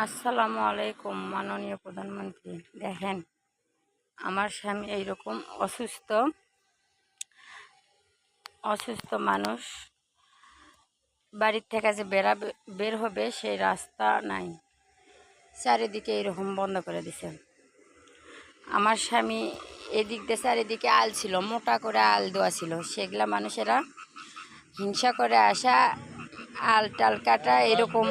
আসসালামু আলাইকুম মাননীয় প্রধানমন্ত্রী। দেখেন, আমার স্বামী এইরকম অসুস্থ অসুস্থ মানুষ, বাড়ির থেকে যে বের হবে সেই রাস্তা নাই, চারিদিকে এরকম বন্ধ করে দিছে। আমার স্বামী এদিক দিয়ে চারিদিকে আল ছিল, মোটা করে আল দেওয়া ছিল, সেগুলা মানুষেরা হিংসা করে আসা আল টাল কাটা, এরকম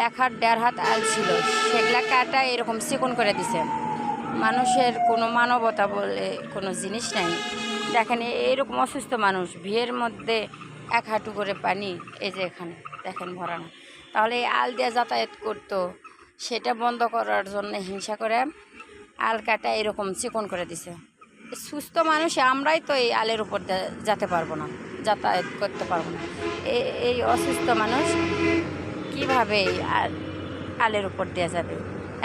1 হাত 1.5 হাত আল ছিল, সেগুলা কাটা এরকম চিকন করে দিছে। মানুষের কোনো মানবতা বলে কোনো জিনিস নাই। দেখেন, এইরকম অসুস্থ মানুষ, ভিড়ের মধ্যে 1 হাঁটু করে পানি, এই যে এখানে দেখেন ভরানো, তাহলে এই আল দিয়ে যাতায়াত করতো, সেটা বন্ধ করার জন্য হিংসা করে আল কাটা এরকম চিকন করে দিছে। সুস্থ মানুষ আমরাই তো এই আলের উপর যেতে পারবো না, যাতায়াত করতে পারবো না। এই অসুস্থ মানুষ কীভাবে আলের উপর দিয়ে যাবে?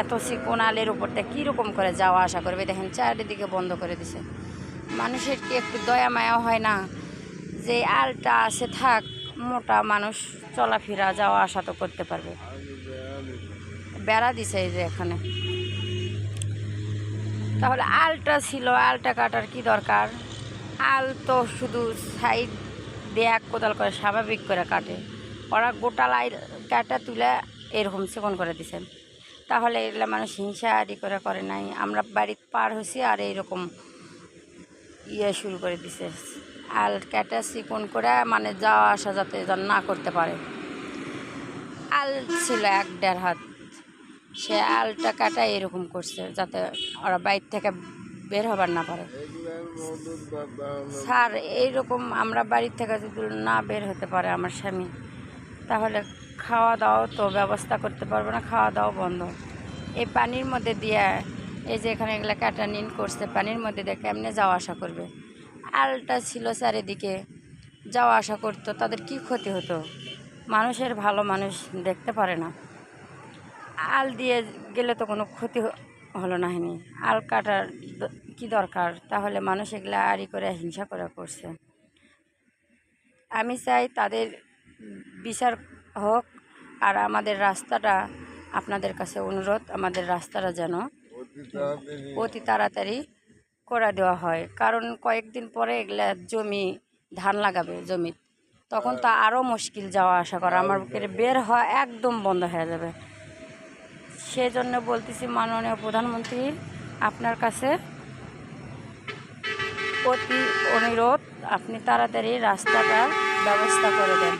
এত চিকন আলের উপর দিয়ে কীরকম করে যাওয়া আসা করবে? দেখেন, চারিদিকে বন্ধ করে দিছে। মানুষের কি একটু দয়া মায়া হয় না যে আলটা আছে, থাক, মোটা মানুষ চলাফেরা যাওয়া আসা তো করতে পারবে। বেড়া দিছে এই যে এখানে, তাহলে আলটা ছিল, আলটা কাটার কি দরকার? আল তো শুধু সাইড দিয়ে 1 কোদাল করে স্বাভাবিক করে কাটে, ওরা গোটা লাই কাটা তুলে এরকম চিকন করে দিছেন। তাহলে এগুলো মানুষ হিংসা করে নাই। আমরা বাড়িতে পার হয়েছি আর এইরকম শুরু করে দিছে, আল কাটা চিকন করে, মানে যাওয়া আসা যাতে না করতে পারে। আল ছিল 1.5 হাত, সে আলটা কাটা এরকম করছে যাতে ওরা বাইর থেকে বের হবার না পারে। স্যার, এইরকম আমরা বাড়ির থেকে যদি না বের হতে পারে আমার স্বামী, তাহলে খাওয়া দাওয়া তো ব্যবস্থা করতে পারবো না, খাওয়া দাওয়া বন্ধ। এই পানির মধ্যে দিয়ে, এই যে এখানে এগুলো কাটা নিন করছে, পানির মধ্যে দিয়ে কেমনে যাওয়া আসা করবে? আলটা ছিল চারিদিকে, যাওয়া আসা করতো, তাদের কি ক্ষতি হতো? মানুষের ভালো মানুষ দেখতে পারে না। আল দিয়ে গেলে তো কোনো ক্ষতি হলো না। হয়নি, আল কাটার কি দরকার? তাহলে মানুষ এগুলা আড়ি করে হিংসা করে করছে। আমি চাই তাদের বিচার হোক। আর আমাদের রাস্তাটা, আপনাদের কাছে অনুরোধ, আমাদের রাস্তাটা যেন অতি তাড়াতাড়ি করে দেওয়া হয়। কারণ কয়েকদিন পরে এগুলা জমি, ধান লাগাবে জমি, তখন তো আরও মুশকিল যাওয়া আসা করা, আমার বের হওয়া একদম বন্ধ হয়ে যাবে। সেজন্য বলতেছি, মাননীয় প্রধানমন্ত্রী, আপনার কাছে অতি অনুরোধ, আপনি তাড়াতাড়ি রাস্তাটার ব্যবস্থা করে দেন।